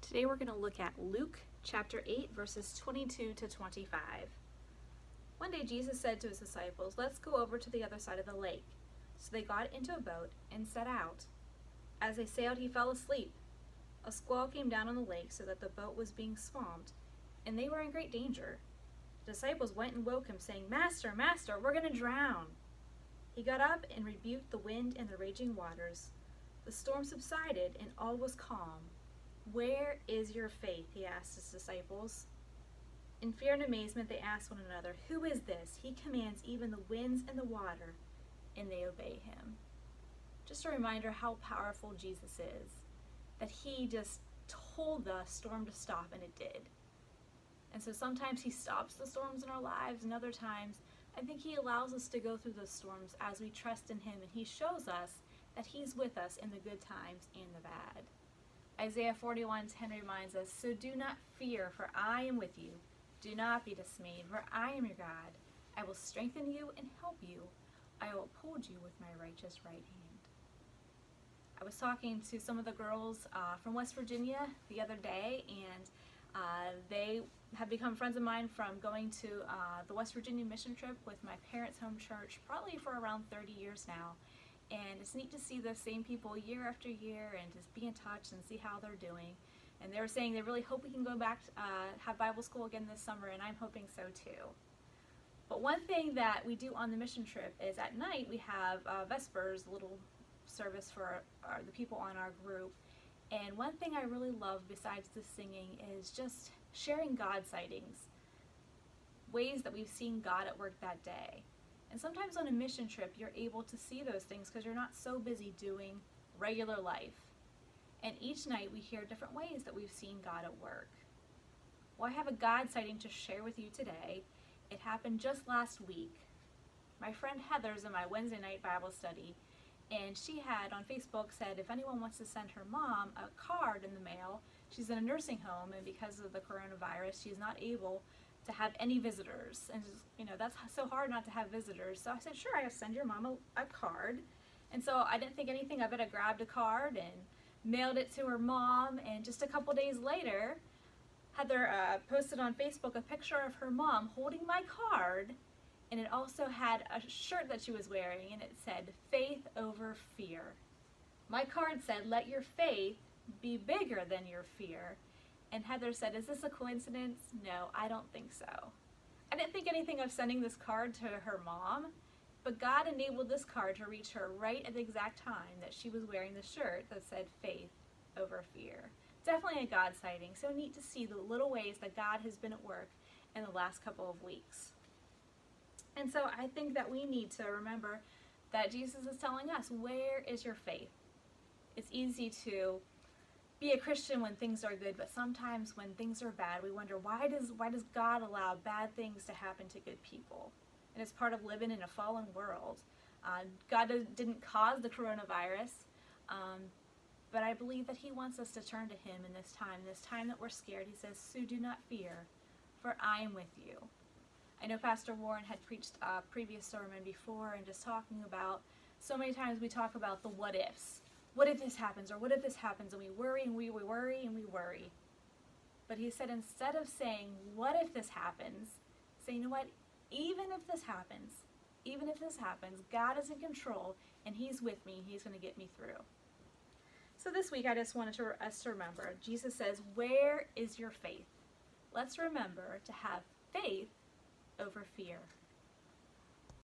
Today we're going to look at Luke chapter 8 verses 22 to 25. One day Jesus said to his disciples, "Let's go over to the other side of the lake." So they got into a boat and set out. As they sailed, he fell asleep. A squall came down on the lake so that the boat was being swamped, and they were in great danger. The disciples went and woke him, saying, "Master, Master, we're going to drown." He got up and rebuked the wind and the raging waters. The storm subsided and all was calm. "Where is your faith?" he asked his disciples. In fear and amazement they asked one another, "Who is this? He commands even the winds and the water, and they obey him." Just a reminder how powerful Jesus is, that he just told the storm to stop and it did. And so sometimes he stops the storms in our lives, and other times I think he allows us to go through those storms as we trust in him, and he shows us that he's with us in the good times and the bad. Isaiah 41:10 reminds us, "So do not fear, for I am with you. Do not be dismayed, for I am your God. I will strengthen you and help you. I will uphold you with my righteous right hand." I was talking to some of the girls from West Virginia the other day, and they have become friends of mine from going to the West Virginia mission trip with my parents' home church, probably for around 30 years now. And it's neat to see those same people year after year and just be in touch and see how they're doing. And they were saying they really hope we can go back to have Bible school again this summer, and I'm hoping so too. But one thing that we do on the mission trip is at night we have Vespers, a little service for the people on our group. And one thing I really love besides the singing is just sharing God sightings, ways that we've seen God at work that day. And sometimes on a mission trip, you're able to see those things because you're not so busy doing regular life. And each night we hear different ways that we've seen God at work. Well, I have a God sighting to share with you today. It happened just last week. My friend Heather's in my Wednesday night Bible study, and she had on Facebook said if anyone wants to send her mom a card in the mail. She's in a nursing home, and because of the coronavirus, she's not able to have any visitors, and that's so hard not to have visitors. So I said, sure, I'll send your mom a card. And so I didn't think anything of it. I grabbed a card and mailed it to her mom, and just a couple days later Heather posted on Facebook a picture of her mom holding my card, and it also had a shirt that she was wearing, and it said, "Faith over fear." My card said, "Let your faith be bigger than your fear." And Heather said, "Is this a coincidence?" No, I don't think so. I didn't think anything of sending this card to her mom, but God enabled this card to reach her right at the exact time that she was wearing the shirt that said "Faith over fear." Definitely a God sighting. So neat to see the little ways that God has been at work in the last couple of weeks. And so I think that we need to remember that Jesus is telling us, where is your faith? It's easy to be a Christian when things are good, but sometimes when things are bad, we wonder, why does God allow bad things to happen to good people? And it's part of living in a fallen world. God didn't cause the coronavirus, but I believe that he wants us to turn to him in this time that we're scared. He says, "So do not fear, for I am with you." I know Pastor Warren had preached a previous sermon before, and just talking about, so many times we talk about the what ifs. What if this happens, or what if this happens, and we worry and we worry and we worry. But he said, instead of saying, what if this happens, say, you know what, even if this happens, God is in control, and he's with me, and he's going to get me through. So this week I just wanted us to remember, Jesus says, where is your faith? Let's remember to have faith over fear.